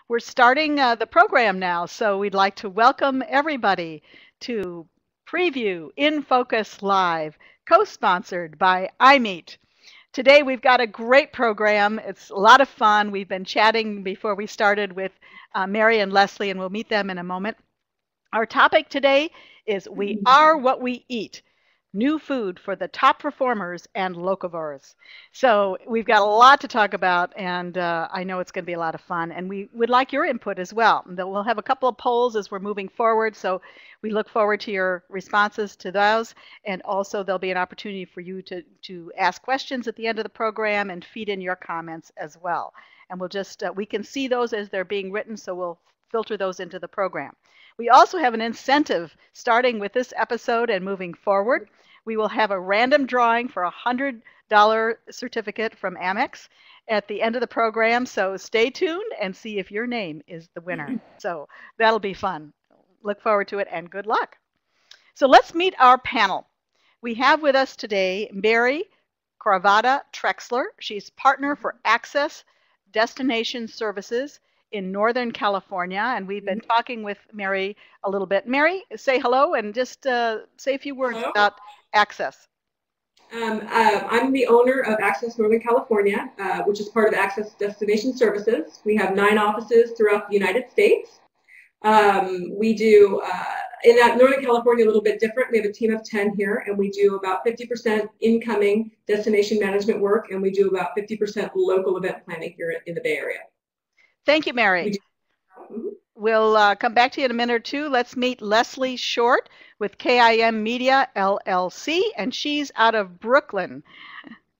We're starting the program now, so we'd like to welcome everybody to Prevue InFocus Live, co-sponsored by iMeet. Today we've got a great program. It's a lot of fun. We've been chatting before we started with Mary and Leslie, and we'll meet them in a moment. Our topic today is We Are What We Eat. New food for the top performers and locavores. So we've got a lot to talk about, and I know it's going to be a lot of fun. And we would like your input as well. We'll have a couple of polls as we're moving forward, so we look forward to your responses to those. And also there'll be an opportunity for you to ask questions at the end of the program and feed in your comments as well. And we'll just, we can see those as they're being written, so we'll filter those into the program. We also have an incentive starting with this episode and moving forward. We will have a random drawing for a $100 certificate from Amex at the end of the program. So stay tuned and see if your name is the winner. So that'll be fun. Look forward to it and good luck. So let's meet our panel. We have with us today Mary CARVOTTA-TREXLER. She's partner for Access Destination Services in Northern California, and we've been talking with Mary a little bit. Mary, say hello and just say a few words about Access. I'm the owner of Access Northern California, which is part of Access Destination Services. We have 9 offices throughout the United States. We do, in that Northern California, a little bit different. We have a team of 10 here, and we do about 50% incoming destination management work, and we do about 50% local event planning here in the Bay Area. Thank you, Mary. We'll come back to you in a minute or two. Let's meet Leslie Short with K.I.M. Media, LLC, and she's out of Brooklyn.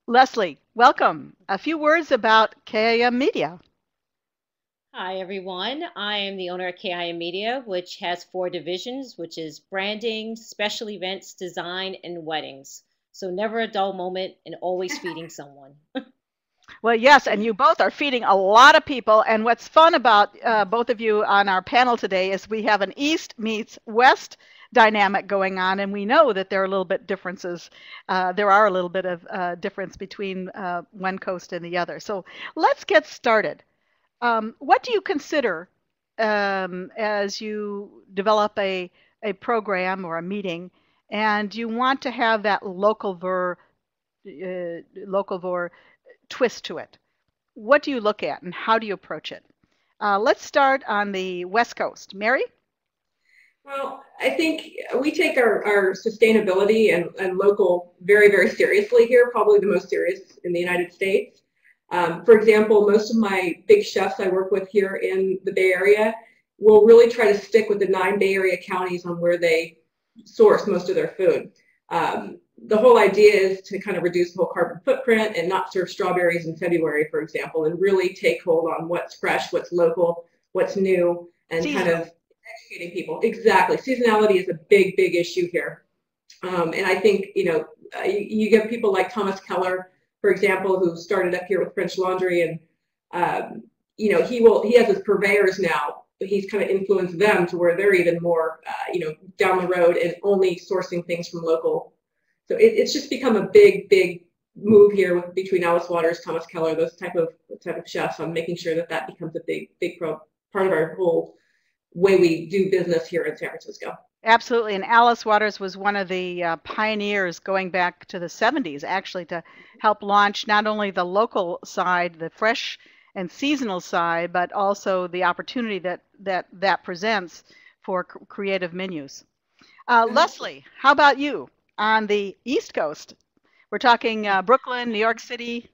Leslie, welcome. A few words about K.I.M. Media. Hi, everyone. I am the owner of K.I.M. Media, which has 4 divisions, which is branding, special events, design, and weddings. So never a dull moment and always feeding someone. Well, yes, and you both are feeding a lot of people. And what's fun about both of you on our panel today is we have an East meets West dynamic going on, and we know that there are a little bit differences. There are a little bit of difference between one coast and the other. So let's get started. What do you consider as you develop a program or a meeting, and you want to have that localvore twist to it? What do you look at and how do you approach it? Let's start on the West Coast. Mary? Well, I think we take our sustainability and local very, very seriously here, probably the most serious in the United States. For example, most of my big chefs I work with here in the Bay Area will really try to stick with the 9 Bay Area counties on where they source most of their food. The whole idea is to kind of reduce the whole carbon footprint and not serve strawberries in February, for example, and really take hold on what's fresh, what's local, what's new, and kind of educating people. Exactly. Seasonality is a big, big issue here. And I think, you know, you get people like Thomas Keller, for example, who started up here with French Laundry, and you know, he has his purveyors now, but he's kind of influenced them to where they're even more, you know, down the road and only sourcing things from local. So it's just become a big, big move here between Alice Waters, Thomas Keller, those type of chefs, on making sure that that becomes a big part of our whole way we do business here in San Francisco. Absolutely, and Alice Waters was one of the pioneers going back to the 70s, actually, to help launch not only the local side, the fresh and seasonal side, but also the opportunity that presents for creative menus. Leslie, how about you on the East Coast? We're talking Brooklyn, New York City.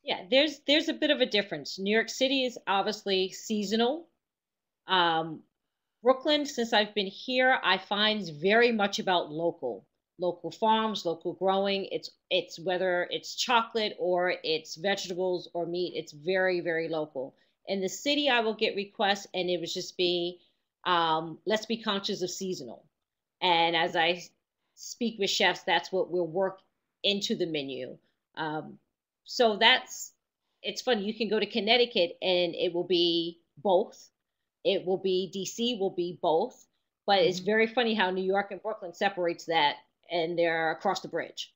Yeah, there's a bit of a difference. New York City is obviously seasonal. Brooklyn, since I've been here, I find very much about local farms, local growing. It's whether it's chocolate or it's vegetables or meat, it's very, very local. In the city, I will get requests, and it would just be, let's be conscious of seasonal. And as I speak with chefs, that's what we'll work into the menu. So it's fun. You can go to Connecticut and it will be both. It will be DC will be both, but it's very funny how New York and Brooklyn separates that, and they're across the bridge.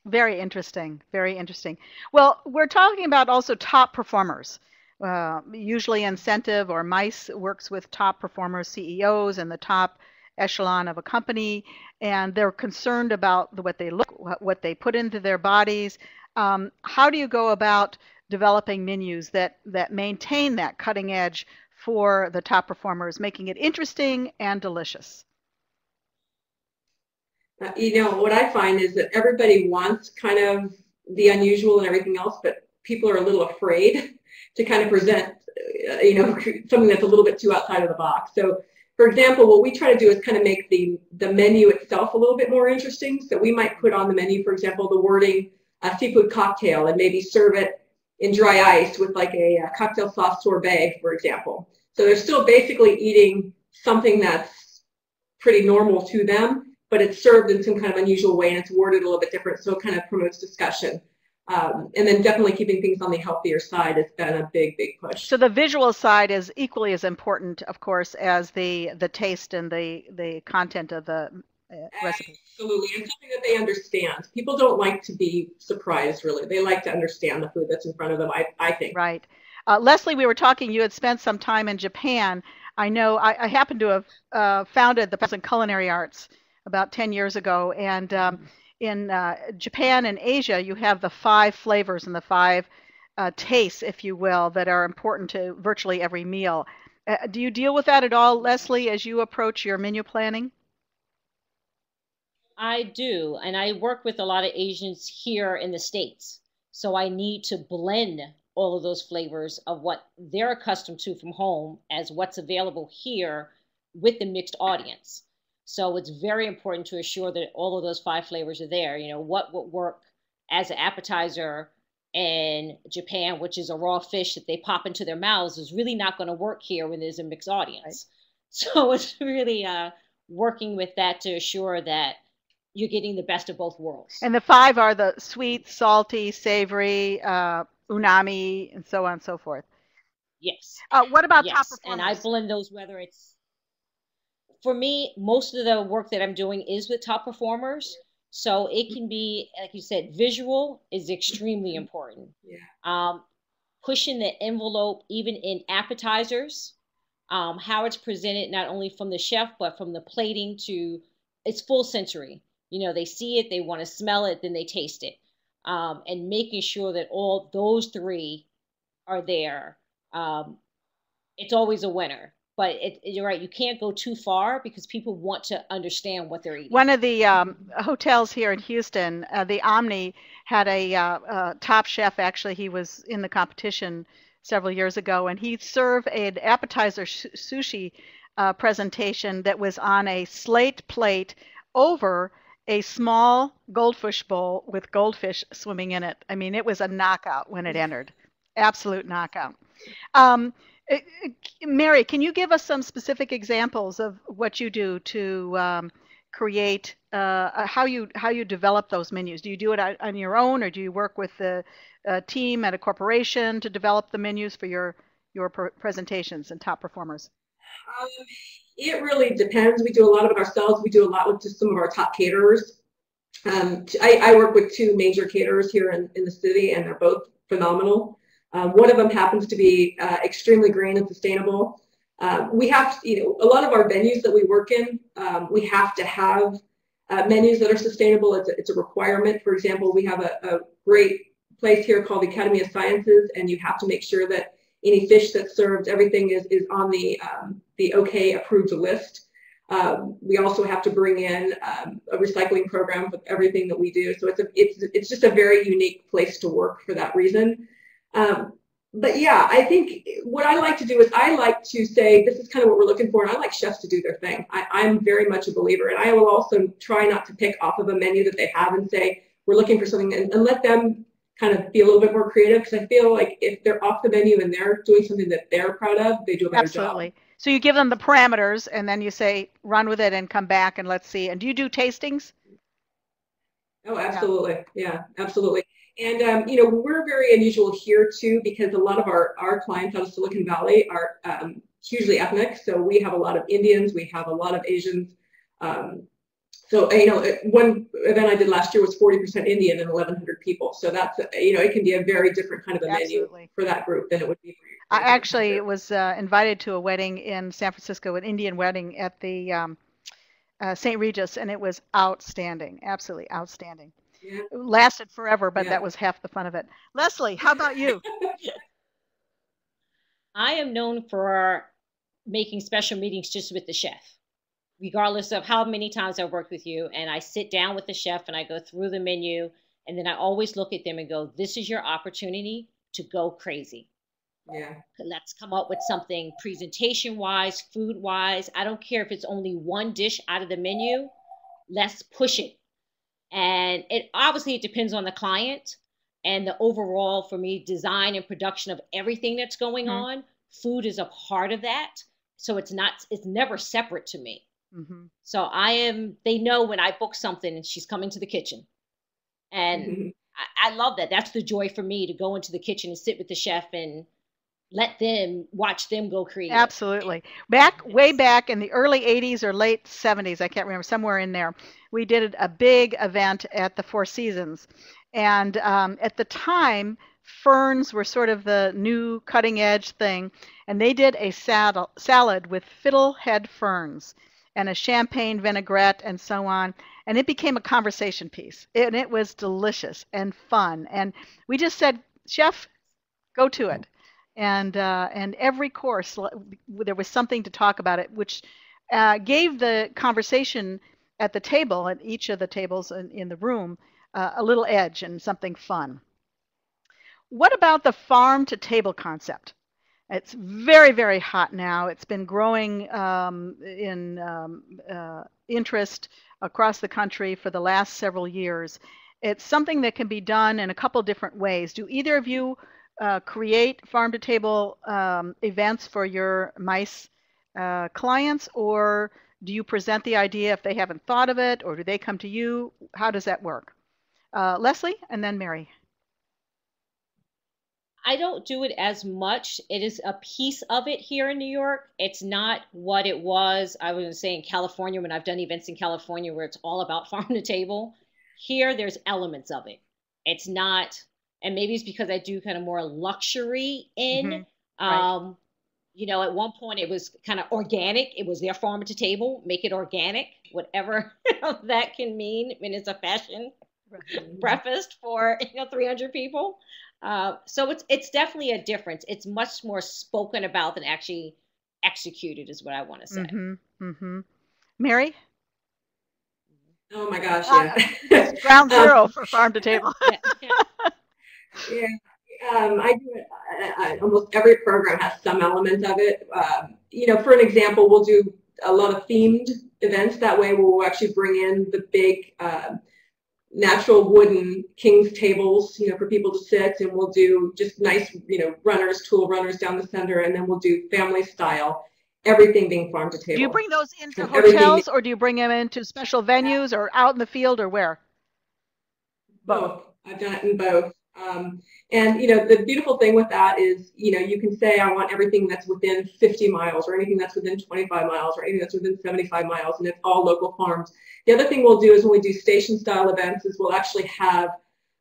Very interesting. Very interesting. Well, we're talking about also top performers. usually incentive or MICE works with top performers, CEOs, and the top echelon of a company, and they're concerned about what they look, what they put into their bodies. How do you go about developing menus that maintain that cutting edge for the top performers, making it interesting and delicious? What I find is that everybody wants kind of the unusual and everything else, but people are a little afraid to kind of present, something that's a little bit too outside of the box. So, for example, what we try to do is kind of make the menu itself a little bit more interesting. So we might put on the menu, for example, the wording seafood cocktail, and maybe serve it in dry ice with like a cocktail sauce sorbet, for example. So they're still basically eating something that's pretty normal to them, but it's served in some kind of unusual way, and it's worded a little bit different, so it kind of promotes discussion. And then definitely keeping things on the healthier side has been a big, big push. So the visual side is equally as important, of course, as the taste and the content of the recipe. Absolutely, and something that they understand. People don't like to be surprised, really. They like to understand the food that's in front of them, I think. Right. Leslie, we were talking, you had spent some time in Japan. I know I happen to have founded the Culinary Arts about 10 years ago, and in Japan and Asia, you have the 5 flavors and the 5 tastes, if you will, that are important to virtually every meal. Do you deal with that at all, Leslie, as you approach your menu planning? I do, and I work with a lot of Asians here in the States. So I need to blend all of those flavors of what they're accustomed to from home as what's available here with the mixed audience. So it's very important to assure that all of those 5 flavors are there. What would work as an appetizer in Japan, which is a raw fish that they pop into their mouths, is really not going to work here when there's a mixed audience. Right. So it's really working with that to assure that you're getting the best of both worlds. And the 5 are the sweet, salty, savory, umami, and so on and so forth. Yes. What about top performers? And I blend those, whether it's, for me, most of the work that I'm doing is with top performers. So it can be, like you said, visual is extremely important. Yeah. Pushing the envelope, even in appetizers, how it's presented, not only from the chef, but from the plating to, it's full sensory. They see it, they want to smell it, then they taste it. And making sure that all those 3 are there. It's always a winner. But you're right, you can't go too far because people want to understand what they're eating. One of the hotels here in Houston, the Omni, had a top chef. Actually, he was in the competition several years ago, and he served an appetizer sushi presentation that was on a slate plate over a small goldfish bowl with goldfish swimming in it. I mean, it was a knockout when it entered. Absolute knockout. Mary, can you give us some specific examples of what you do to create how you develop those menus? Do you do it on your own, or do you work with the team at a corporation to develop the menus for your presentations and top performers? It really depends. We do a lot of it ourselves. We do a lot with just some of our top caterers. I work with 2 major caterers here in the city, and they're both phenomenal. One of them happens to be extremely green and sustainable. We have, a lot of our venues that we work in, we have to have menus that are sustainable. It's a requirement. For example, we have a great place here called the Academy of Sciences, and you have to make sure that any fish that's served, everything is on the OK approved list. We also have to bring in a recycling program with everything that we do. So it's just a very unique place to work for that reason. But yeah, I think what I like to do is I like to say, this is kind of what we're looking for, and I like chefs to do their thing. I'm very much a believer, and I will also try not to pick off of a menu that they have and say, we're looking for something, and let them kind of be a little bit more creative, because I feel like if they're off the menu and they're doing something that they're proud of, they do a better job. Absolutely. So you give them the parameters, and then you say, run with it and come back and let's see. And do you do tastings? Oh, absolutely. Yeah, absolutely. And, we're very unusual here, too, because a lot of our clients out of Silicon Valley are hugely ethnic. So we have a lot of Indians. We have a lot of Asians. So, one event I did last year was 40% Indian and 1,100 people. So that's, it can be a very different kind of a menu for that group than it would be for you. I actually was invited to a wedding in San Francisco, an Indian wedding at the St. Regis, and it was outstanding, absolutely outstanding. Yeah. It lasted forever, but that was half the fun of it. Leslie, how about you? I am known for making special meetings just with the chef, regardless of how many times I've worked with you. And I sit down with the chef and I go through the menu, and then I always look at them and go, this is your opportunity to go crazy. Yeah. Let's come up with something presentation wise, food wise. I don't care if it's only one dish out of the menu. Let's push it. And it obviously depends on the client and the overall, for me, design and production of everything that's going on. Food is a part of that. So it's never separate to me. So they know when I book something and she's coming to the kitchen. And I love that. That's the joy for me, to go into the kitchen and sit with the chef and watch them go creative. Absolutely. Way back in the early 80s or late 70s, I can't remember, somewhere in there, we did a big event at the Four Seasons. And at the time, ferns were sort of the new cutting edge thing. And they did a salad with fiddlehead ferns and a champagne vinaigrette and so on. And it became a conversation piece. And it was delicious and fun. And we just said, chef, go to it. And every course, there was something to talk about it, which gave the conversation at the table, at each of the tables in the room, a little edge and something fun. What about the farm to table concept? It's very, very hot now. It's been growing in interest across the country for the last several years. It's something that can be done in a couple different ways. Do either of you create farm-to-table events for your MICE clients, or do you present the idea if they haven't thought of it, or do they come to you? How does that work? Leslie, and then Mary. I don't do it as much. It is a piece of it here in New York. It's not what it was, I was going to say, in California, when I've done events in California where it's all about farm-to-table. Here, there's elements of it. It's not... And maybe it's because I do kind of more luxury in, Right. At one point it was kind of organic. It was their farm to table, make it organic, whatever that can mean. I mean, it's a fashion breakfast for 300 people. So it's definitely a difference. It's much more spoken about than actually executed, is what I want to say. Mary? Oh my gosh, yeah. Ground zero for farm to table. Yeah, I do it. Almost every program has some element of it. For an example, we'll do a lot of themed events. That way, we'll actually bring in the big natural wooden king's tables, for people to sit, and we'll do just nice, tool runners down the center, and then we'll do family style. Everything being farm to table. Do you bring those into hotels, or do you bring them into special venues, or out in the field, or where? Both. I've done it in both. And the beautiful thing with that is, you can say, I want everything that's within 50 miles, or anything that's within 25 miles, or anything that's within 75 miles, and it's all local farms. The other thing we'll do is, when we do station style events, is we'll actually have,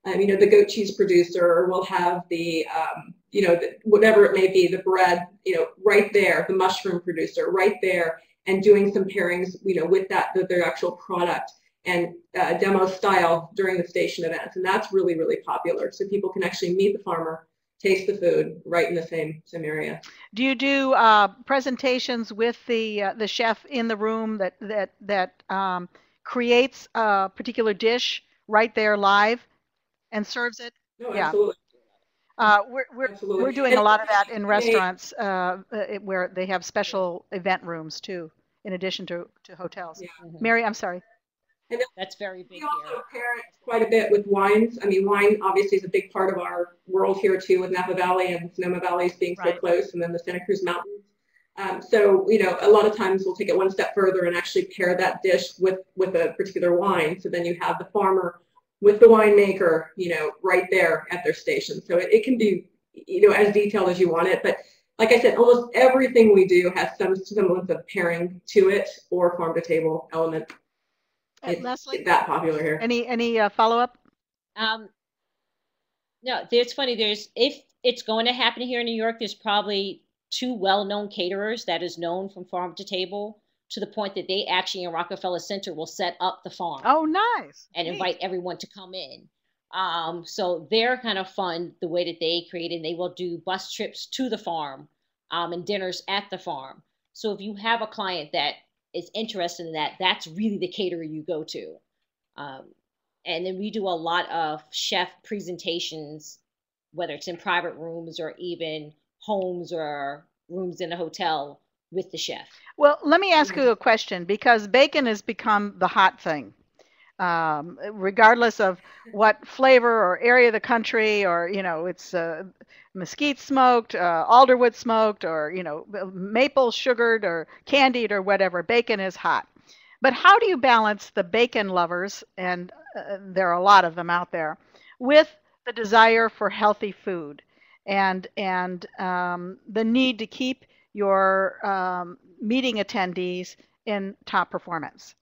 the goat cheese producer, or we'll have the, whatever it may be, the bread, right there, the mushroom producer right there, and doing some pairings, with their actual product, and demo style during the station events. And that's really, really popular. So people can actually meet the farmer, taste the food right in the same area. Do you do presentations with the chef in the room that creates a particular dish right there live and serves it? No, absolutely. We're doing a lot of that in restaurants where they have special event rooms too, in addition to hotels. Yeah. Mary, I'm sorry. And that's very big here. We also pair it quite a bit with wines. I mean, wine obviously is a big part of our world here too, with Napa Valley and Sonoma Valley being so close, and then the Santa Cruz Mountains. So, a lot of times we'll take it one step further and actually pair that dish with a particular wine. So then you have the farmer with the winemaker, right there at their station. So it can be, as detailed as you want it. But like I said, almost everything we do has some semblance of pairing to it or farm to table element. Leslie, that popular here. Any follow-up? No, it's funny. If it's going to happen here in New York, there's probably two well-known caterers that is known from farm to table, to the point that they actually in Rockefeller Center will set up the farm. Oh, nice. And invite everyone to come in. So they're kind of fun the way that they create, and they will do bus trips to the farm and dinners at the farm. So if you have a client that is interested in that, that's really the caterer you go to. And then we do a lot of chef presentations, whether it's in private rooms or even homes or rooms in a hotel with the chef. Well, let me ask you a question, because bacon has become the hot thing. Regardless of what flavor or area of the country, or, you know, it's mesquite smoked, alderwood smoked, or, you know, maple sugared or candied or whatever, bacon is hot. But how do you balance the bacon lovers, and there are a lot of them out there, with the desire for healthy food and the need to keep your meeting attendees in top performance?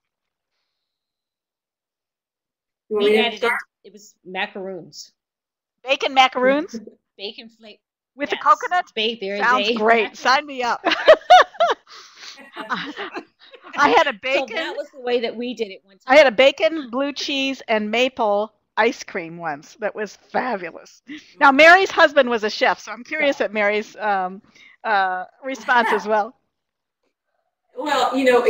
We added it was macaroons. Bacon macaroons? Bacon flavor. With the coconut? Sounds great. Sign me up. I had a bacon. So that was the way that we did it one time. I had a bacon, blue cheese, and maple ice cream once. That was fabulous. Now, Mary's husband was a chef, so I'm curious at Mary's response as well. Well, you know,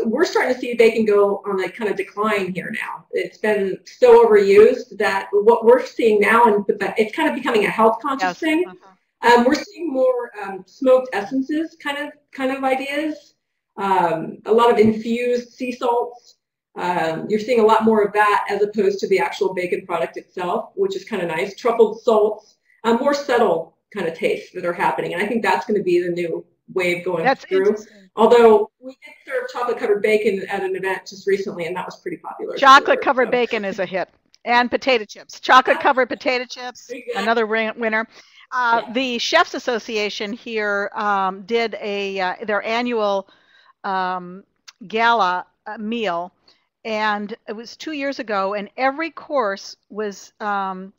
we're starting to see bacon go on a kind of decline here now. It's been so overused that what we're seeing now, and it's kind of becoming a health conscious thing. We're seeing more smoked essences kind of ideas, a lot of infused sea salts. You're seeing a lot more of that as opposed to the actual bacon product itself, which is kind of nice. Truffled salts, more subtle kind of tastes that are happening. And I think that's going to be the new wave going through. Although we did serve chocolate-covered bacon at an event just recently, and that was pretty popular. Chocolate-covered bacon is a hit. And potato chips. Chocolate-covered potato chips, another winner. The Chefs Association here did their annual gala meal, and it was 2 years ago, and every course was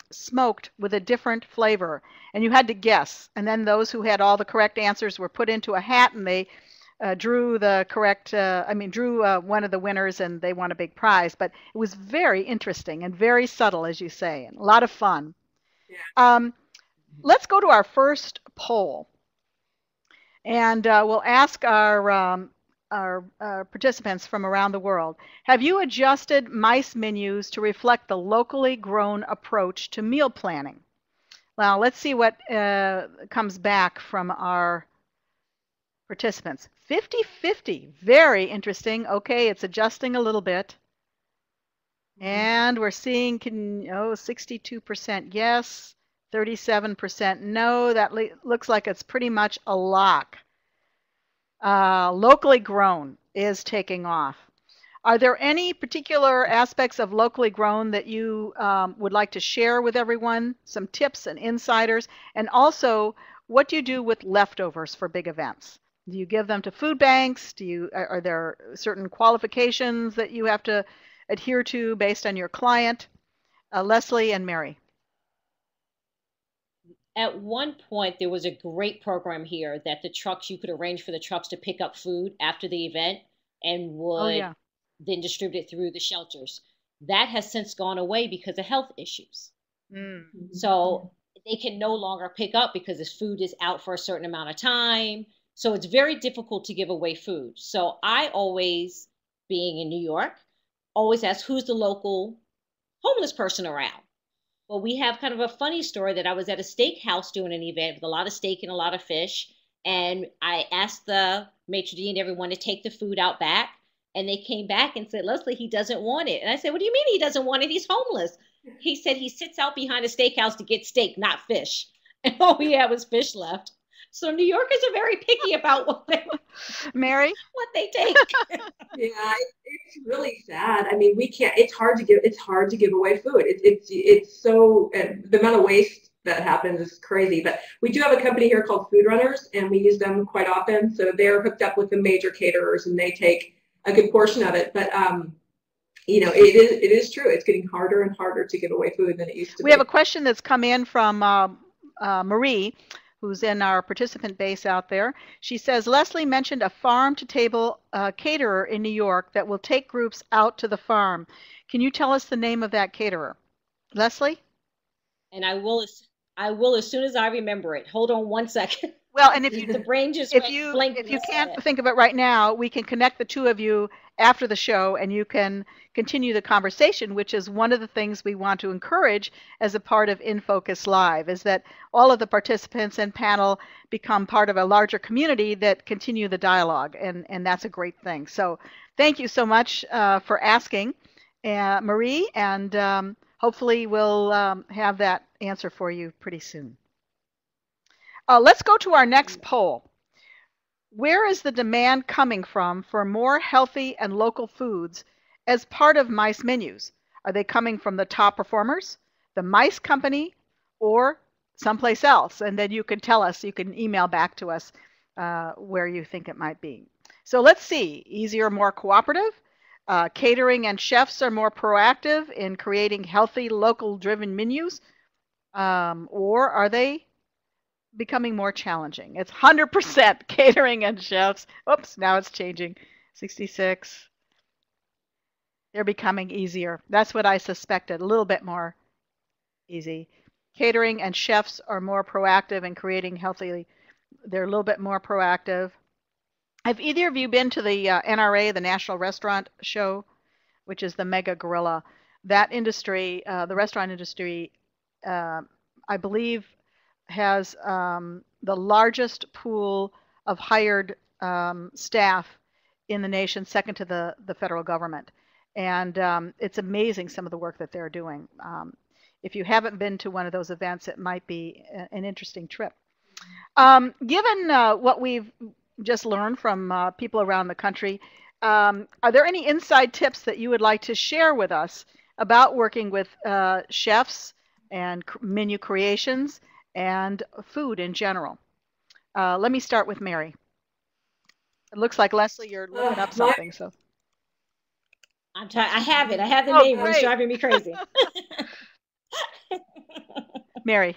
smoked with a different flavor, and you had to guess. And then those who had all the correct answers were put into a hat, and they drew the correct, drew one of the winners, and they won a big prize. But it was very interesting and very subtle, as you say, and a lot of fun. Yeah. Let's go to our first poll, and we'll ask our participants from around the world. Have you adjusted MICE menus to reflect the locally grown approach to meal planning? Well, let's see what comes back from our participants. 50-50, very interesting. Okay, it's adjusting a little bit. And we're seeing 62% yes, 37% no. That looks like it's pretty much a lock. Locally grown is taking off. Are there any particular aspects of locally grown that you would like to share with everyone? Some tips and insiders, and also what do you do with leftovers for big events? Do you give them to food banks? Are there certain qualifications that you have to adhere to based on your client? Leslie and Mary. At one point, there was a great program here that you could arrange for the trucks to pick up food after the event and would then distribute it through the shelters. That has since gone away because of health issues. Mm-hmm. So they can no longer pick up because this food is out for a certain amount of time. So it's very difficult to give away food. So I always, being in New York, always ask who's the local homeless person around. Well, we have kind of a funny story that I was at a steakhouse doing an event with a lot of steak and a lot of fish. And I asked the maitre d' and everyone to take the food out back. And they came back and said, Leslie, he doesn't want it. And I said, what do you mean he doesn't want it? He's homeless. He said he sits out behind a steakhouse to get steak, not fish. And all we had was fish left. So New Yorkers are very picky about what they take. Yeah, it's really sad. I mean, we can't. It's hard to give away food. It's so the amount of waste that happens is crazy. But we do have a company here called Food Runners, and we use them quite often. So they're hooked up with the major caterers, and they take a good portion of it. But it is true. It's getting harder and harder to give away food than it used to be. We have a question that's come in from Marie, who's in our participant base out there. She says, Leslie mentioned a farm-to-table caterer in New York that will take groups out to the farm. Can you tell us the name of that caterer? Leslie? And I will as soon as I remember it. Hold on one second. Well, and if you the brain just if you can't think of it right now, we can connect the two of you after the show, and you can continue the conversation, which is one of the things we want to encourage as a part of InFocus Live, is that all of the participants and panel become part of a larger community that continue the dialogue, and that's a great thing. So thank you so much for asking, Marie, and hopefully we'll have that answer for you pretty soon. Let's go to our next poll. Where is the demand coming from for more healthy and local foods as part of MICE menus? Are they coming from the top performers, the MICE company, or someplace else? And then you can tell us, you can email back to us where you think it might be. So let's see, easier, more cooperative. Catering and chefs are more proactive in creating healthy, local-driven menus, or are they becoming more challenging? It's 100% catering and chefs. Oops, now it's changing. 66. They're becoming easier. That's what I suspected, a little bit more easy. Catering and chefs are more proactive in creating healthy. They're a little bit more proactive. Have either of you been to the NRA, the National Restaurant Show, which is the mega gorilla? That industry, the restaurant industry, I believe, has the largest pool of hired staff in the nation, second to the federal government. And it's amazing some of the work that they're doing. If you haven't been to one of those events, it might be an interesting trip. Given what we've just learned from people around the country, are there any inside tips that you would like to share with us about working with chefs and menu creations and food in general? Let me start with Mary. It looks like, Leslie, you're looking up something. So I'm trying. I have it. I have the name. It's driving me crazy. Mary.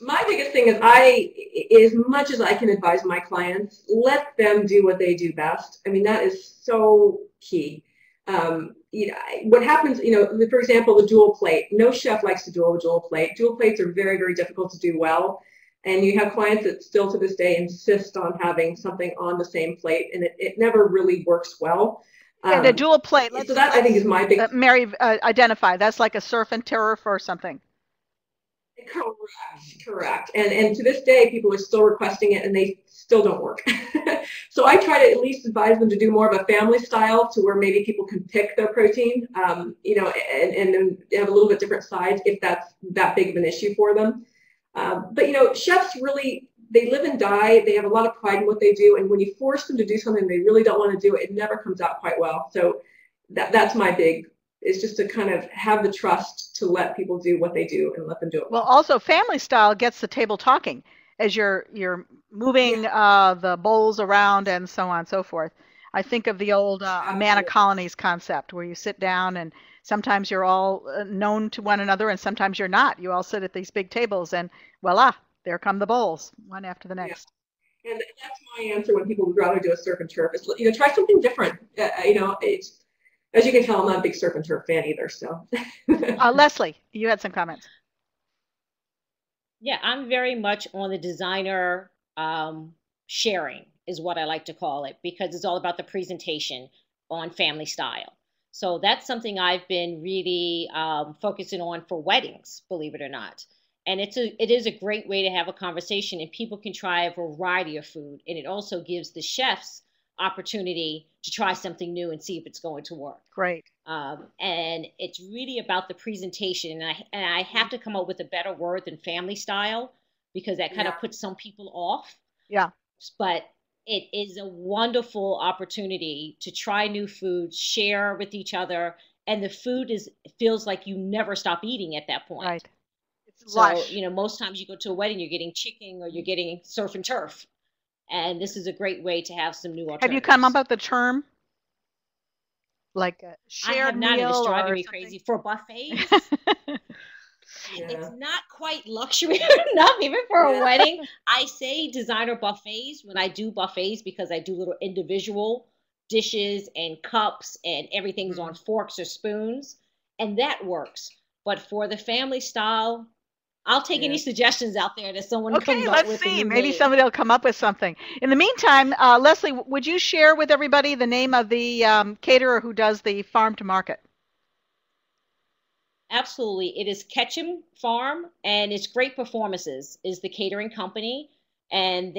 My biggest thing is, as much as I can advise my clients, let them do what they do best. I mean, that is so key. What happens, for example, the dual plate. No chef likes to do a dual plate. Dual plates are very, very difficult to do well. And you have clients that still to this day insist on having something on the same plate, and it never really works well. And a dual plate. So that, I think, is my big... Mary, identify. That's like a surf and turf or something. Correct. And to this day, people are still requesting it, and they still don't work. So I try to at least advise them to do more of a family style, to where maybe people can pick their protein, and then have a little bit different sides if that's that big of an issue for them. But chefs really, they live and die. They have a lot of pride in what they do, and when you force them to do something they really don't want to do, it never comes out quite well. So that's my big, is just to kind of have the trust to let people do what they do and let them do it. Well, also family style gets the table talking as you're moving the bowls around and so on and so forth. I think of the old Amana Colonies concept, where you sit down and sometimes you're all known to one another and sometimes you're not. You all sit at these big tables and voila, there come the bowls, one after the next. Yeah. And that's my answer when people would rather do a surf and turf. Is, try something different. It's, as you can tell, I'm not a big surf and turf fan either. So, Leslie, you had some comments. Yeah, I'm very much on the designer sharing is what I like to call it, because it's all about the presentation on family style. So that's something I've been really focusing on for weddings, believe it or not. And it is a great way to have a conversation, and people can try a variety of food. And it also gives the chefs opportunity to try something new and see if it's going to work. Great. And it's really about the presentation. And I have to come up with a better word than family style, because that kind of puts some people off. Yeah. But it is a wonderful opportunity to try new foods, share with each other, and the food feels like you never stop eating at that point. Right. It's lush. Most times you go to a wedding, you're getting chicken or you're getting surf and turf. And this is a great way to have some new alternatives. Have you come up with the term? like a I shared have not, and it's meal driving or me something? crazy for buffets. Yeah. It's not quite luxury enough, even for a Yeah. wedding. I say designer buffets when I do buffets because I do little individual dishes and cups and everything's on forks or spoons, and that works. But for the family style, I'll take any Yeah. suggestions out there that someone Okay, comes up let's with and see. you Maybe made. somebody will come up with something. In the meantime, Leslie, would you share with everybody the name of the caterer who does the farm to market? Absolutely. It is Ketchum Farm, and it's Great Performances is the catering company. And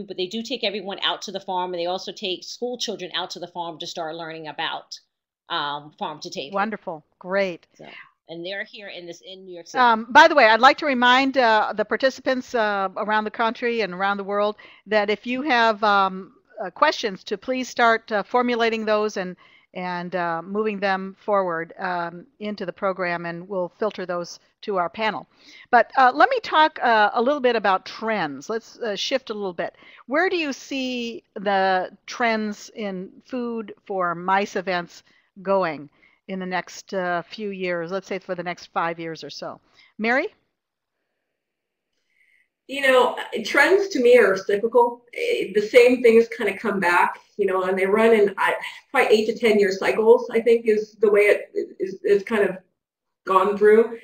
but they do take everyone out to the farm, and they also take school children out to the farm to start learning about farm to table. Wonderful. Great. So, and they're here in New York City. By the way, I'd like to remind the participants around the country and around the world that if you have questions, to please start formulating those and moving them forward into the program, and we'll filter those to our panel. But let me talk a little bit about trends. Let's shift a little bit. Where do you see the trends in food for MICE events going in the next few years, let's say for the next 5 years or so? Mary? You know, trends to me are cyclical. The same things kind of come back, you know, and they run in probably 8 to 10 year cycles, I think is the way it is kind of gone through.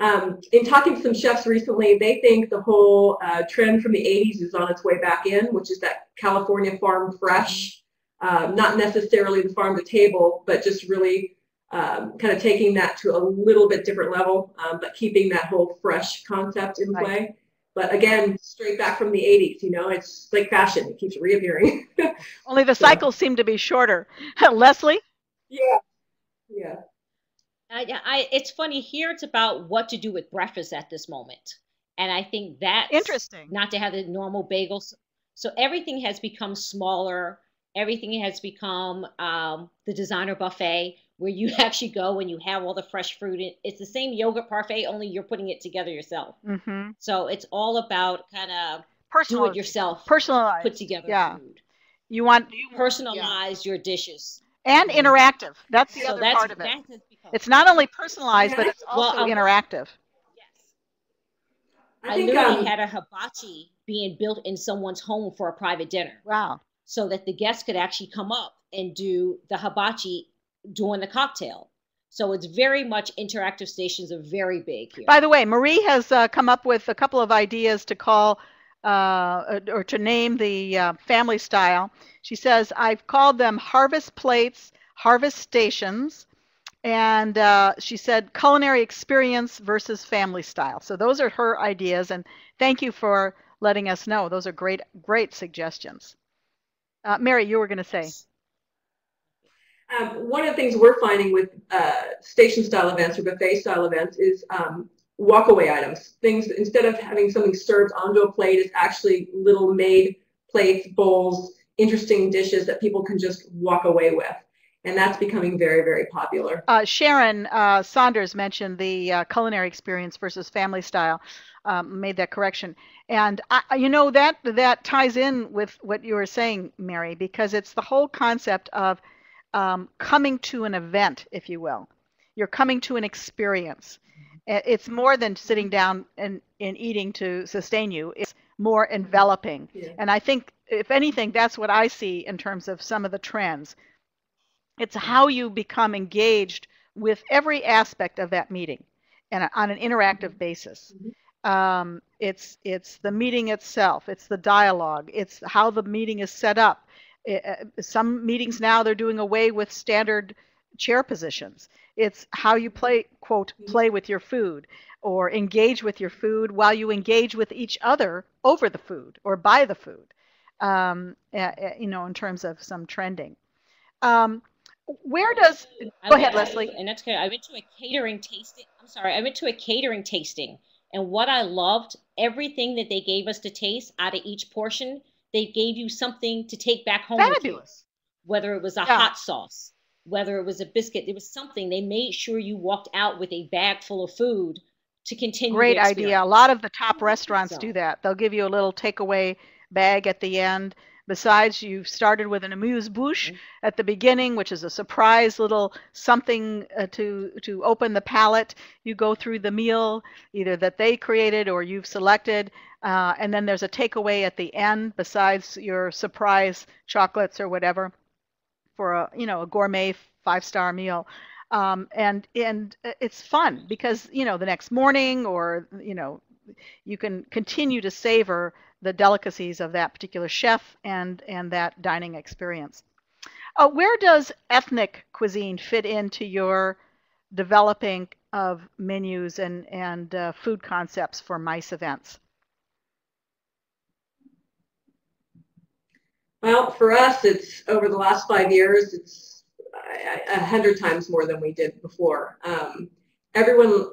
In talking to some chefs recently, they think the whole trend from the 80s is on its way back in, which is that California farm fresh, not necessarily the farm to table, but just really kind of taking that to a little bit different level, but keeping that whole fresh concept in play. But again, straight back from the 80s, you know, it's like fashion. It keeps reappearing. Only the cycles seem to be shorter. Leslie? Yeah. Yeah. It's funny here. It's about what to do with breakfast at this moment, and I think that's interesting. Not to have the normal bagels. So everything has become smaller. Everything has become the designer buffet, where you actually go and you have all the fresh fruit. It's the same yogurt parfait, only you're putting it together yourself. Mm-hmm. So it's all about kind of do it yourself, personalized, put together food. You want personalize your dishes. And interactive. That's the other part of it. It's not only personalized, but it's also interactive. Yes. I literally had a hibachi being built in someone's home for a private dinner. Wow. So that the guests could actually come up and do the hibachi during the cocktail. So it's very much interactive stations are very big here. By the way, Marie has come up with a couple of ideas to call or to name the family style. She says, I've called them harvest plates, harvest stations, and she said culinary experience versus family style. So those are her ideas, and thank you for letting us know. Those are great, great suggestions. Mary, you were going to say. One of the things we're finding with station style events or buffet style events is walkaway items. Things, instead of having something served onto a plate, it's actually little made plates, bowls, interesting dishes that people can just walk away with. And that's becoming very, very popular. Sharon Saunders mentioned the culinary experience versus family style, made that correction. And you know, that ties in with what you were saying, Mary, because it's the whole concept of coming to an event, if you will. You're coming to an experience. It's more than sitting down and eating to sustain you. It's more enveloping. Yeah. And I think, if anything, that's what I see in terms of some of the trends. It's how you become engaged with every aspect of that meeting and on an interactive basis. It's the meeting itself. It's the dialogue. It's how the meeting is set up. Some meetings now, they're doing away with standard chair positions. It's how you play with your food or engage with your food while you engage with each other over the food or by the food, you know, in terms of some trending. Where does, go ahead, Leslie. And that's good. I went to a catering tasting. I'm sorry. I went to a catering tasting. And what I loved, everything that they gave us to taste out of each portion, they gave you something to take back home with you. Whether it was a hot sauce, whether it was a biscuit, it was something. They made sure you walked out with a bag full of food to continue. Great idea. A lot of the top restaurants do that. They'll give you a little takeaway bag at the end Besides, you started with an amuse-bouche at the beginning, which is a surprise little something to open the palate. You go through the meal, either that they created or you've selected, and then there's a takeaway at the end besides your surprise chocolates or whatever for a gourmet 5-star meal. And it's fun because the next morning or you can continue to savor the delicacies of that particular chef and that dining experience. Where does ethnic cuisine fit into your developing of menus and food concepts for MICE events? Well, for us, it's over the last 5 years, it's 100 times more than we did before. Everyone,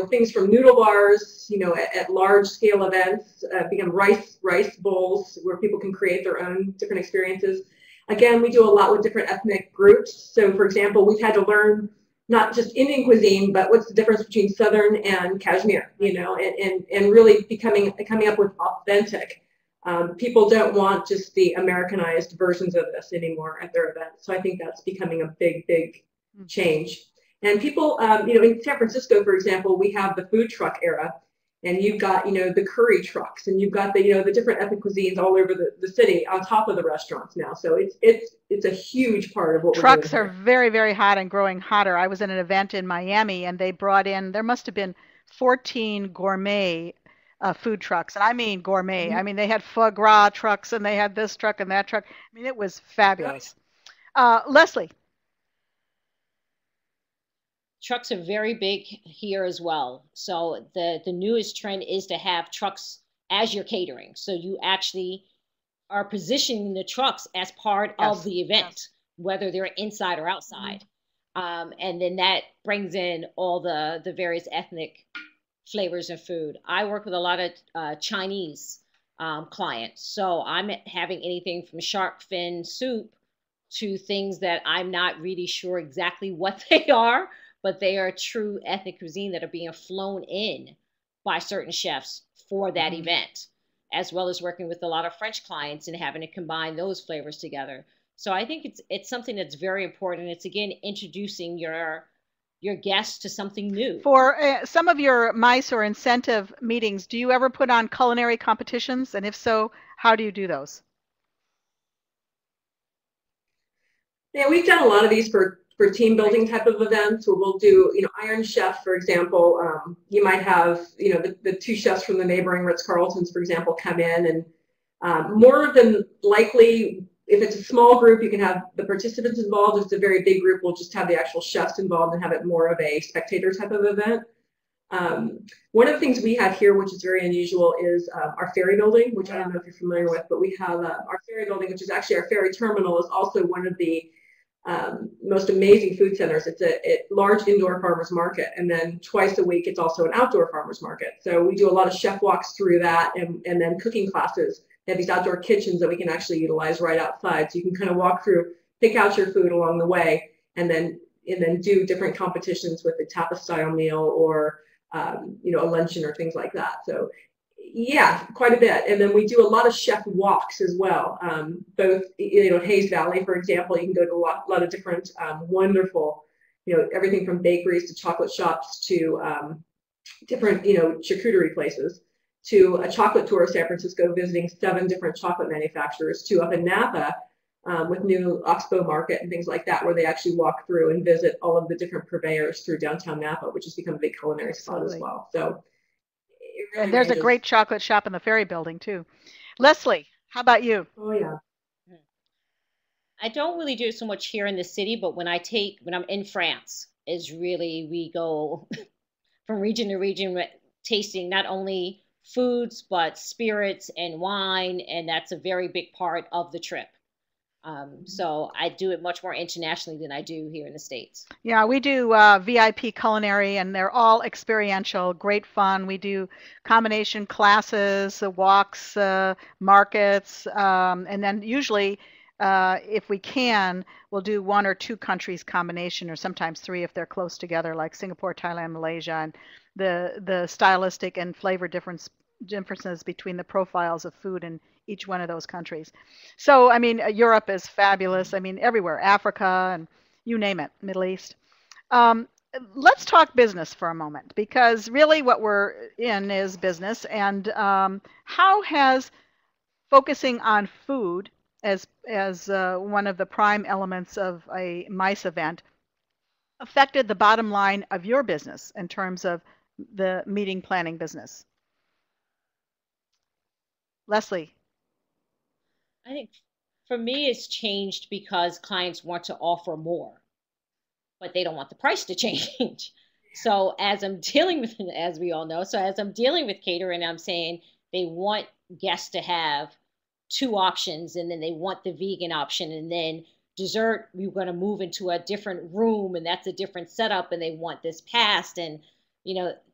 things from noodle bars, at large scale events, become rice bowls where people can create their own different experiences. Again, we do a lot with different ethnic groups. So, for example, we've had to learn not just Indian cuisine, but what's the difference between Southern and Kashmir, and really coming up with authentic. People don't want just the Americanized versions of this anymore at their events. So I think that's becoming a big, big change. And people, in San Francisco, for example, we have the food truck era, and you've got, the curry trucks, and you've got the different ethnic cuisines all over the city on top of the restaurants now. So it's a huge part of what trucks we're doing. Trucks are very, very hot and growing hotter. I was at an event in Miami, and they brought in, there must have been 14 gourmet food trucks, and I mean gourmet. I mean, they had foie gras trucks, and they had this truck and that truck. I mean, it was fabulous. Leslie. Trucks are very big here as well. So the newest trend is to have trucks as your catering. So you actually are positioning the trucks as part of the event, whether they're inside or outside. And then that brings in all the various ethnic flavors of food. I work with a lot of Chinese clients. So I'm having anything from shark fin soup to things that I'm not really sure exactly what they are, but they are true ethnic cuisine that are being flown in by certain chefs for that event, as well as working with a lot of French clients and having to combine those flavors together. So I think it's something that's very important. It's, again, introducing your guests to something new. For some of your MICE or incentive meetings, do you ever put on culinary competitions? And if so, how do you do those? Yeah, we've done a lot of these for team building type of events where we'll do, Iron Chef, for example. You might have, the 2 chefs from the neighboring Ritz-Carltons, for example, come in, and more than likely, if it's a small group, you can have the participants involved. If it's a very big group, we'll just have the actual chefs involved and have it more of a spectator type of event. One of the things we have here, which is very unusual, is our ferry building, which I don't know if you're familiar with, but we have our ferry building, which is actually our ferry terminal, is also one of the most amazing food centers. It's a large indoor farmers market, and then twice a week it's also an outdoor farmers market. So we do a lot of chef walks through that, and then cooking classes. They have these outdoor kitchens that we can actually utilize right outside, so you can kind of walk through, pick out your food along the way, and then do different competitions with a tapas style meal or a luncheon or things like that. So yeah, quite a bit. And then we do a lot of chef walks as well. Both, Hayes Valley, for example, you can go to a lot of different wonderful, everything from bakeries to chocolate shops to different, charcuterie places, to a chocolate tour of San Francisco, visiting 7 different chocolate manufacturers, to up in Napa with new Oxbow Market and things like that, where they actually walk through and visit all of the different purveyors through downtown Napa, which has become a big culinary spot as well. So. Really, and there's a great chocolate shop in the ferry building too. Leslie, how about you? Oh yeah. I don't really do it so much here in the city, but when I'm in France, is really, we go from region to region, tasting not only foods but spirits and wine, and that's a very big part of the trip. So I do it much more internationally than I do here in the States. Yeah, we do VIP culinary, and they're all experiential, great fun. We do combination classes, walks, markets, and then usually, if we can, we'll do 1 or 2 countries combination, or sometimes 3 if they're close together, like Singapore, Thailand, Malaysia, and the stylistic and flavor difference differences between the profiles of food in each one of those countries. So, I mean, Europe is fabulous. I mean, everywhere, Africa and you name it, Middle East. Um, let's talk business for a moment, because really what we're in is business. And how has focusing on food as one of the prime elements of a MICE event affected the bottom line of your business in terms of the meeting planning business? Leslie. I think for me, it's changed because clients want to offer more, but they don't want the price to change. So as I'm dealing with, as we all know, so as I'm dealing with catering, I'm saying they want guests to have two options, and then they want the vegan option, and then dessert, we're going to move into a different room, and that's a different setup, and they want this passed. And,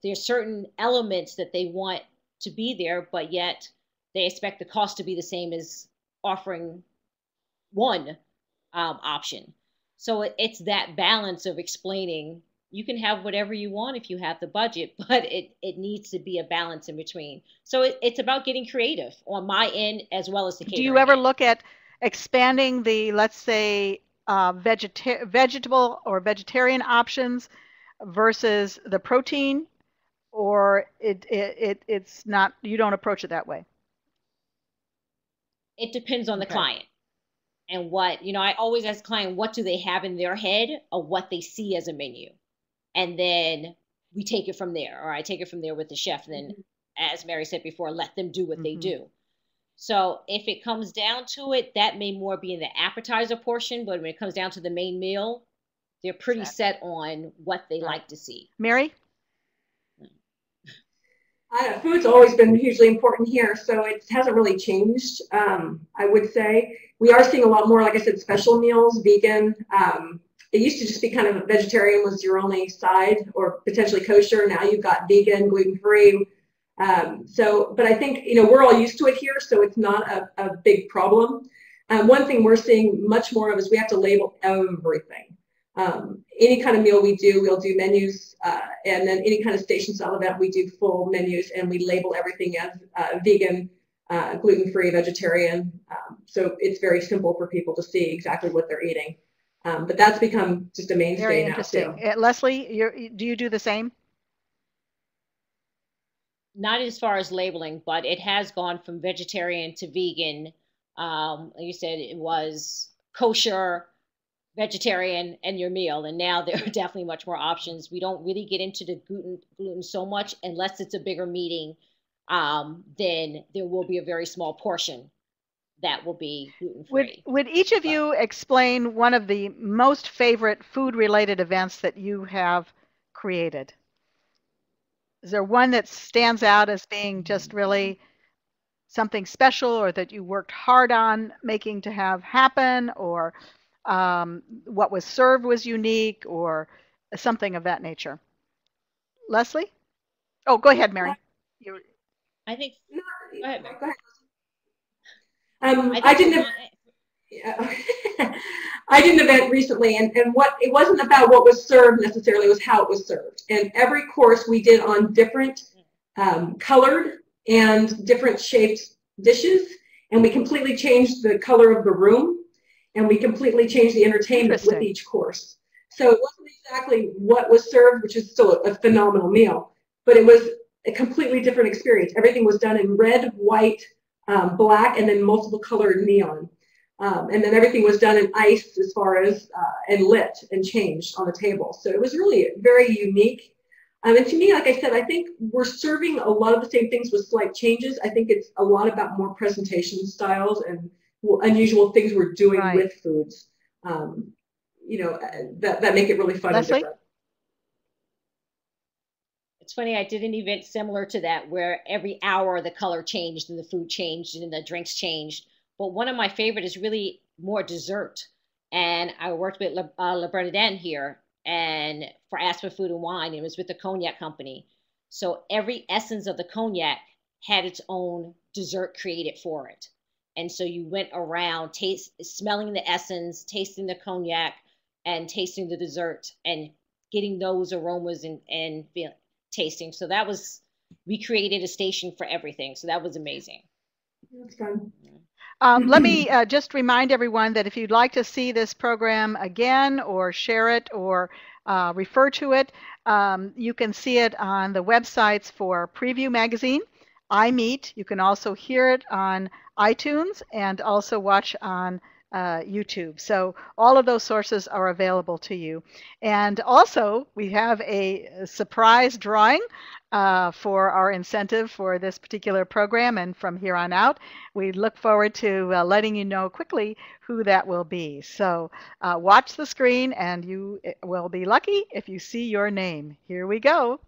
there's certain elements that they want to be there, but yet they expect the cost to be the same as offering one option. So it's that balance of explaining you can have whatever you want if you have the budget, but it needs to be a balance in between. So it's about getting creative on my end as well as the catering. Do you ever end. look at expanding the, let's say, vegetable or vegetarian options versus the protein, or it's not, you don't approach it that way? It depends on the Okay. client and what, I always ask the client, what do they have in their head of what they see as a menu? And then we take it from there, or I take it from there with the chef. And then, as Mary said before, let them do what they do. So if it comes down to it, that may more be in the appetizer portion, but when it comes down to the main meal, they're pretty set on what they like to see. Mary? Food's always been hugely important here, so it hasn't really changed. I would say we are seeing a lot more, like I said, special meals, vegan. It used to just be kind of vegetarian was your only side, or potentially kosher. Now you've got vegan, gluten-free. But I think, we're all used to it here, so it's not a big problem. One thing we're seeing much more of is we have to label everything. Any kind of meal we do, we'll do menus, and then any kind of station style event, we do full menus, and we label everything as vegan, gluten-free, vegetarian. So it's very simple for people to see exactly what they're eating. But that's become just a mainstay Very now, interesting. too. Leslie, do you do the same? Not as far as labeling, but it has gone from vegetarian to vegan. Like you said, it was kosher, vegetarian, and your meal. And now there are definitely much more options. We don't really get into the gluten so much unless it's a bigger meeting. Then there will be a very small portion that will be gluten-free. Would each of you explain one of the most favorite food-related events that you have created? Is there one that stands out as being just really something special, or that you worked hard on making to have happen, or what was served was unique, or something of that nature? Leslie? Oh, go ahead, Mary. I think. Go ahead, Mary. Go ahead. I did an event recently, and it wasn't about what was served necessarily, it was how it was served. And every course we did on different colored and different shaped dishes, and we completely changed the color of the room, and we completely changed the entertainment with each course. So it wasn't exactly what was served, which is still a phenomenal meal, but it was a completely different experience. Everything was done in red, white, black, and then multiple colored neon. And then everything was done in ice as far as, and lit and changed on the table. So it was really very unique. And to me, like I said, I think we're serving a lot of the same things with slight changes. I think it's a lot about more presentation styles and unusual things we're doing with foods, that make it really fun and different. It's funny, I did an event similar to that where every hour the color changed and the food changed and the drinks changed. But one of my favorite is really more dessert. And I worked with La Bernardin here and for Aspen Food and Wine, and it was with the cognac company. So every essence of the cognac had its own dessert created for it. And so you went around smelling the essence, tasting the cognac, and tasting the dessert, and getting those aromas and tasting. So that was we created a station for everything. So that was amazing. That's fun. Let me just remind everyone that if you'd like to see this program again or share it or refer to it, you can see it on the websites for Prevue Magazine, iMeet. You can also hear it on iTunes and also watch on YouTube. So all of those sources are available to you. And also, we have a surprise drawing for our incentive for this particular program. And from here on out, we look forward to letting you know quickly who that will be. So watch the screen and you will be lucky if you see your name. Here we go.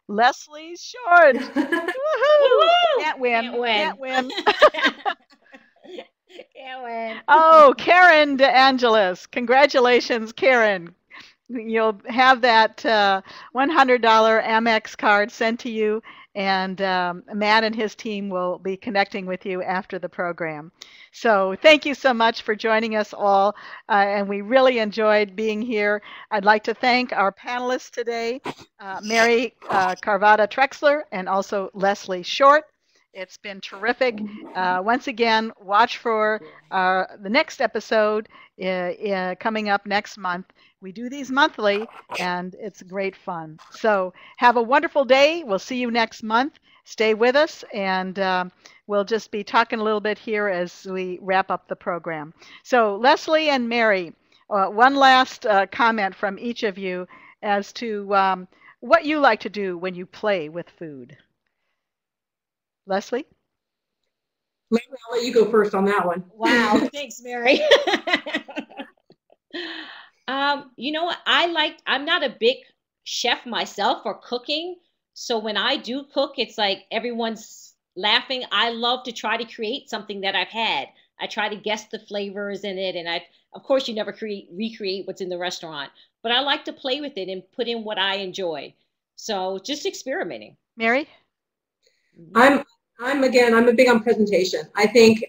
Leslie Short. Woohoo! Can't win. Can't win. Can't win. Can't win. Oh, Karen DeAngelis. Congratulations, Karen. You'll have that $100 Amex card sent to you, and Matt and his team will be connecting with you after the program. So thank you so much for joining us all, and we really enjoyed being here. I'd like to thank our panelists today, Mary CARVOTTA-TREXLER and also Leslie Short. It's been terrific. Once again, watch for the next episode coming up next month. We do these monthly, and it's great fun. So have a wonderful day. We'll see you next month. Stay with us, and we'll just be talking a little bit here as we wrap up the program. So Leslie and Mary, one last comment from each of you as to what you like to do when you play with food. Leslie? Maybe I'll let you go first on that one. Wow, thanks, Mary. You know what? I'm not a big chef myself or cooking. So when I do cook, it's like everyone's laughing. I love to try to create something that I've had. I try to guess the flavors in it. And of course, you never recreate what's in the restaurant, but I like to play with it and put in what I enjoy. So just experimenting. Mary? I'm big on presentation. I think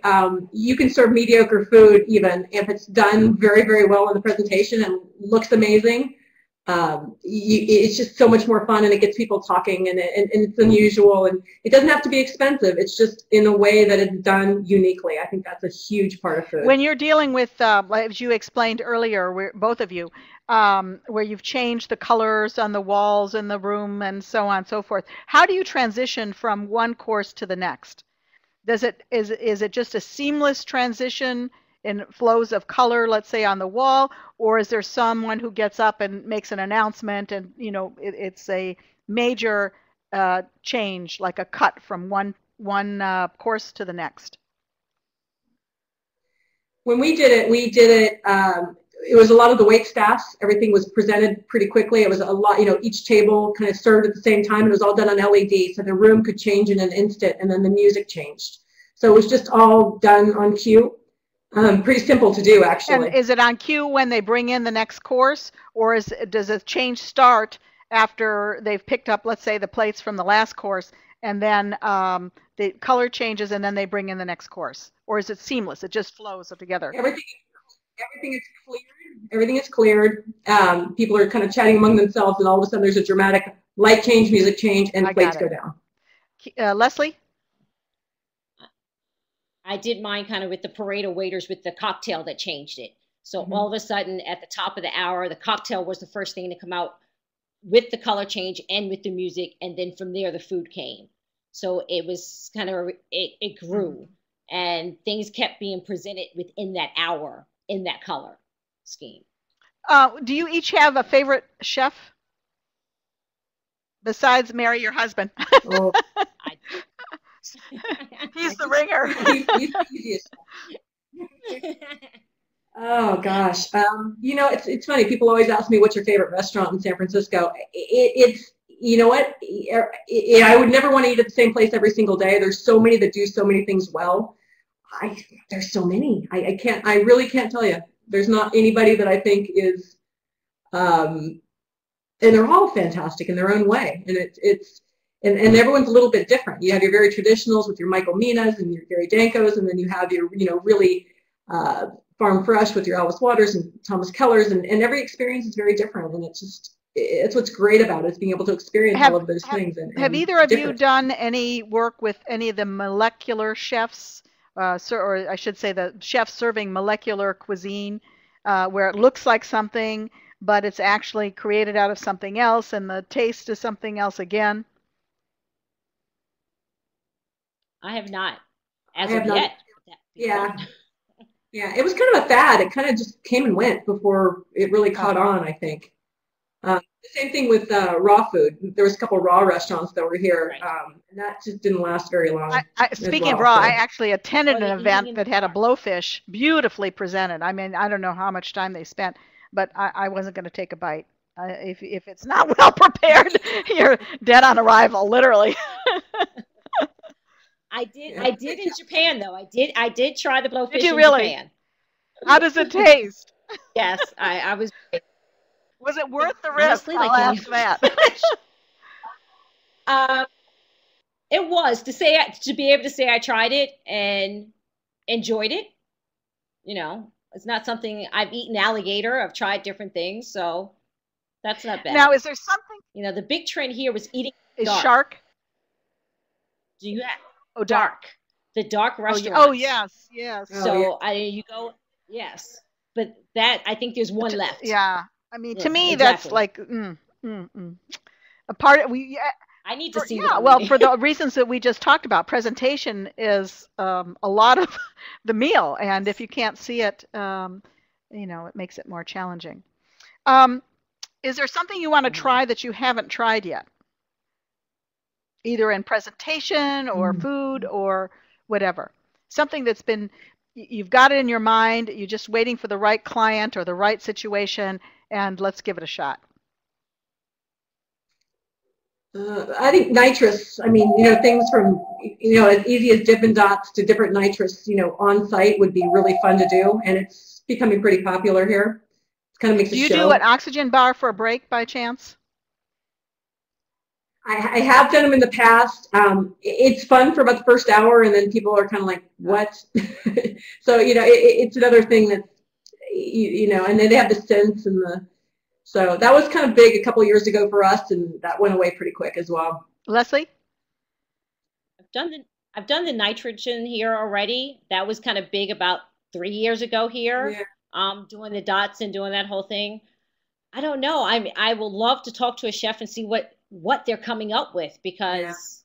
you can serve mediocre food even if it's done very, very well in the presentation and looks amazing. It's just so much more fun, and it gets people talking, and it's unusual, and it doesn't have to be expensive. It's just in a way that it's done uniquely. I think that's a huge part of food. When you're dealing with, as you explained earlier, both of you, where you've changed the colors on the walls in the room and so on and so forth, how do you transition from one course to the next? Is it just a seamless transition in flows of color, let's say on the wall, or is there someone who gets up and makes an announcement and it's a major change, like a cut from one course to the next? When we did it, it was a lot of the wait staffs. Everything was presented pretty quickly. It was a lot, each table kind of served at the same time. It was all done on LED, so the room could change in an instant, and then the music changed. So it was just all done on cue. Pretty simple to do, actually. And is it on cue when they bring in the next course, or does the change start after they've picked up, let's say, the plates from the last course, and then the color changes, and then they bring in the next course? Or is it seamless? It just flows together? Everything is cleared. Everything is cleared. People are kind of chatting among themselves, and all of a sudden there's a dramatic light change, music change, and plates go down. Leslie? I did mine kind of with the parade of waiters with the cocktail that changed it. So all of a sudden at the top of the hour, the cocktail was the first thing to come out with the color change and with the music. And then from there, the food came. So it was kind of, it grew, and things kept being presented within that hour in that color scheme. Do you each have a favorite chef besides Mary, your husband? Oh. He's the ringer. He's the easiest. Oh gosh, it's funny. People always ask me, "What's your favorite restaurant in San Francisco?" It's what? I would never want to eat at the same place every single day. There's so many that do so many things well. There's so many. I really can't tell you. There's not anybody that I think is, and they're all fantastic in their own way. And And everyone's a little bit different. You have your very traditionals with your Michael Minas and your Gary Dankos, and then you have your, really farm fresh with your Alice Waters and Thomas Kellers, and every experience is very different. And it's just, it's what's great about it, is being able to experience all of those things. Have either of you done any work with any of the molecular chefs, or I should say the chefs serving molecular cuisine, where it looks like something, but it's actually created out of something else, and the taste is something else again? I have not, as of yet. Yeah. Yeah, it was kind of a fad. It kind of just came and went before it really caught on, I think. The same thing with raw food. There was a couple of raw restaurants that were here, and that just didn't last very long. Speaking of raw, I actually attended an event that had a blowfish beautifully presented. I mean, I don't know how much time they spent, but I wasn't going to take a bite. If it's not well prepared, you're dead on arrival, literally. I did in Japan though. I did try the blowfish did you in really? Japan. How does it taste? Yes, I was. Was it worth the risk? Honestly, I'll ask that. It was to be able to say I tried it and enjoyed it. You know, it's not something I've eaten alligator. I've tried different things, so that's not bad. Now, is there something? You know, the big trend here was eating shark. Do you have? Oh, dark. The dark restaurants. Oh, yes, yes. So you go, yes, but that I think there's one left. Yeah, I mean, to me, that's like a part of I need to see. Yeah, well, for the reasons that we just talked about, presentation is a lot of the meal, and if you can't see it, you know, it makes it more challenging. Is there something you want to try that you haven't tried yet? Either in presentation or food or whatever. Something that's been, you've got it in your mind, you're just waiting for the right client or the right situation, and let's give it a shot. I think nitrous, I mean, you know, things from, you know, as easy as Dippin' Dots to different nitrous, you know, on site would be really fun to do, and it's becoming pretty popular here. It kind of makes a show. Do you do an oxygen bar for a break by chance? I have done them in the past. It's fun for about the first hour, and then people are kind of like, what? So, you know, it's another thing that, you know, and then they have the scents and the, so that was kind of big a couple of years ago for us, and that went away pretty quick as well. Leslie? I've done the nitrogen here already. That was kind of big about 3 years ago here. Yeah. Doing the dots and doing that whole thing. I don't know. I will love to talk to a chef and see what they're coming up with, because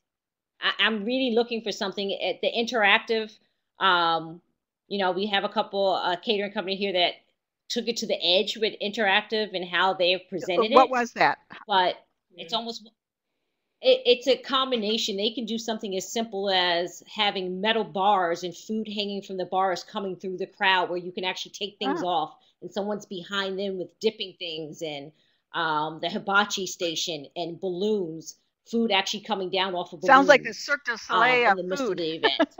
I'm really looking for something at the interactive. You know, we have a couple catering company here that took it to the edge with interactive and how they've presented it. What was that? But it's almost, it's a combination. They can do something as simple as having metal bars and food hanging from the bars coming through the crowd, where you can actually take things off and someone's behind them with dipping things, and the hibachi station and balloons, food actually coming down off of balloons. Sounds like the Cirque du Soleil in the midst of the event.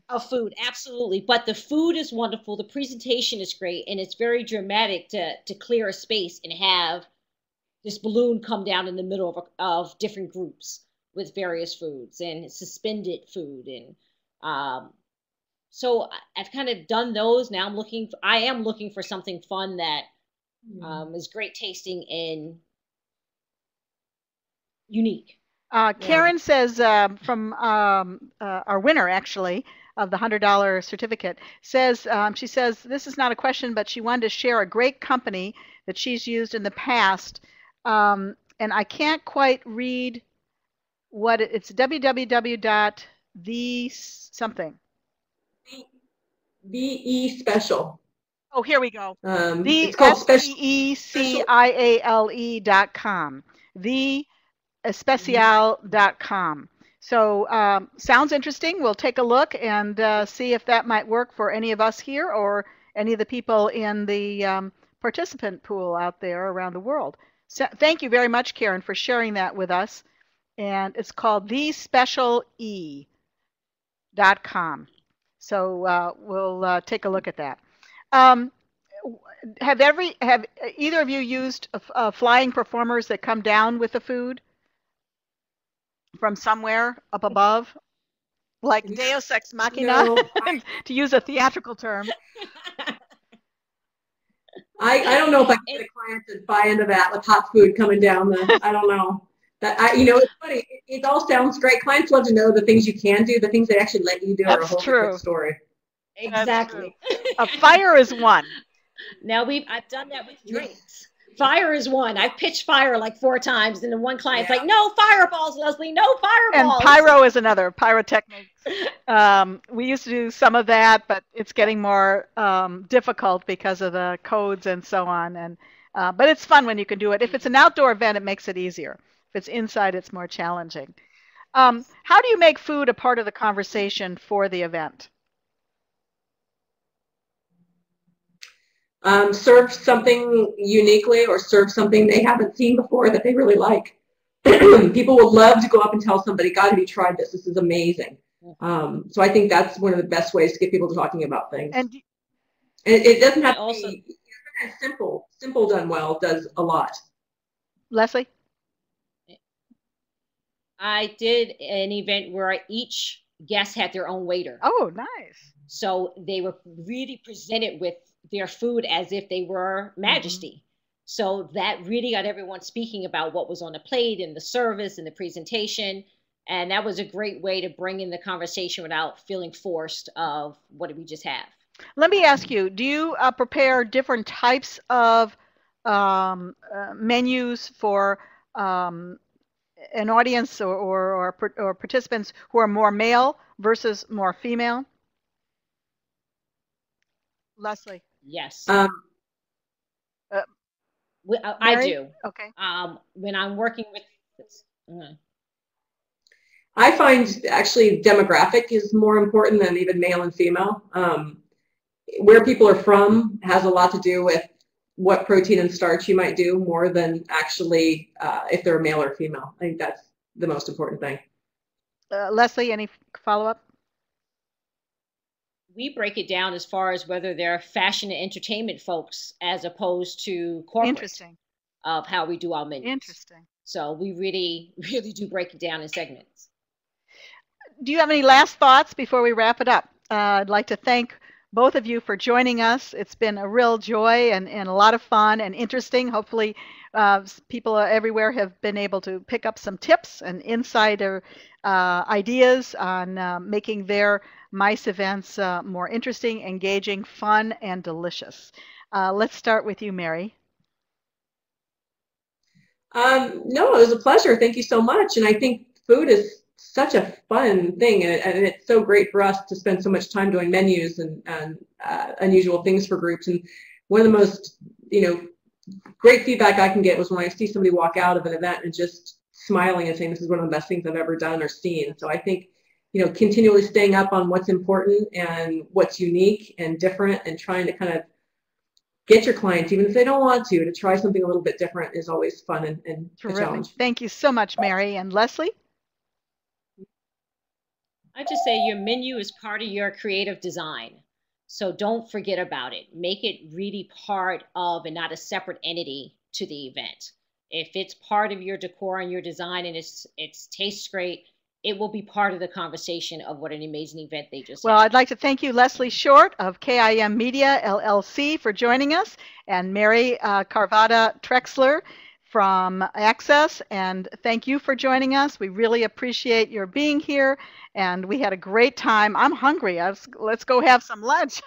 Of food, absolutely. But the food is wonderful. The presentation is great, and it's very dramatic to clear a space and have this balloon come down in the middle of different groups with various foods and suspended food, and so I've kind of done those. Now I am looking for something fun that is great tasting and unique. Karen says from our winner, actually, of the $100 certificate, says, she says, this is not a question, but she wanted to share a great company that she's used in the past. And I can't quite read what it's www.the something. VE Special. Oh, here we go. It's called SPECIALE.com. TheEspecial.com. So sounds interesting. We'll take a look and see if that might work for any of us here or any of the people in the participant pool out there around the world. So, thank you very much, Karen, for sharing that with us. And it's called thespeciale.com. So we'll take a look at that. Have either of you used flying performers that come down with the food from somewhere up above, like Deus Ex Machina, No. to use a theatrical term? I don't know if I can get a client to buy into that with hot food coming down the, I don't know. It's funny. It all sounds great. Clients love to know the things you can do, the things they actually let you do are a whole different story. Exactly. A fire is one. Now I've done that with drinks. Fire is one. I've pitched fire like 4 times, and then one client's like, "No fireballs, Leslie. No fireballs." And pyro is another, pyrotechnics. We used to do some of that, but it's getting more difficult because of the codes and so on. And but it's fun when you can do it. If it's an outdoor event, it makes it easier. If it's inside, it's more challenging. How do you make food a part of the conversation for the event? Serve something uniquely or serve something they haven't seen before that they really like. People would love to go up and tell somebody, God, have you tried this? This is amazing. So I think that's one of the best ways to get people talking about things. And it doesn't have to be simple done well does a lot. Leslie? I did an event where each guest had their own waiter. Oh, nice. So they were really presented with their food as if they were majesty. So that really got everyone speaking about what was on the plate and the service and the presentation. And that was a great way to bring in the conversation without feeling forced of what did we just have. Let me ask you, do you prepare different types of menus for an audience or participants who are more male versus more female? Leslie? Yes. Mary? I do. Okay. When I'm working with this. I find actually demographic is more important than even male and female. Where people are from has a lot to do with what protein and starch you might do more than actually if they're male or female. I think that's the most important thing. Leslie, any follow-up? We break it down as far as whether they're fashion and entertainment folks as opposed to corporate. Interesting. Of how we do our menus. Interesting. So we really, really do break it down in segments. Do you have any last thoughts before we wrap it up? I'd like to thank both of you for joining us. It's been a real joy and a lot of fun and interesting. Hopefully people everywhere have been able to pick up some tips and insider ideas on making their MICE events more interesting, engaging, fun, and delicious. Let's start with you, Mary. No, it was a pleasure. Thank you so much. And I think food is such a fun thing, and it's so great for us to spend so much time doing menus and unusual things for groups. And one of the most, great feedback I can get was when I see somebody walk out of an event and just smiling and saying, this is one of the best things I've ever done or seen. So I think, continually staying up on what's important and what's unique and different and trying to kind of get your clients, even if they don't want to try something a little bit different is always fun and a challenge. Thank you so much, Mary. And Leslie? I just say your menu is part of your creative design. So don't forget about it. Make it really part of and not a separate entity to the event. If it's part of your decor and your design and it tastes great, it will be part of the conversation of what an amazing event they just had. I'd like to thank you, Leslie Short of K.I.M. Media, LLC, for joining us, and Mary CARVOTTA-TREXLER from Access, and thank you for joining us. We really appreciate your being here, and we had a great time. I'm hungry. Let's go have some lunch.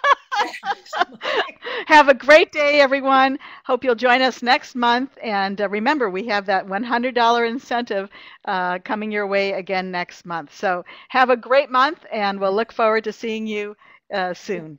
Have a great day, everyone. Hope you'll join us next month, and remember, we have that $100 incentive coming your way again next month. So have a great month, and we'll look forward to seeing you soon.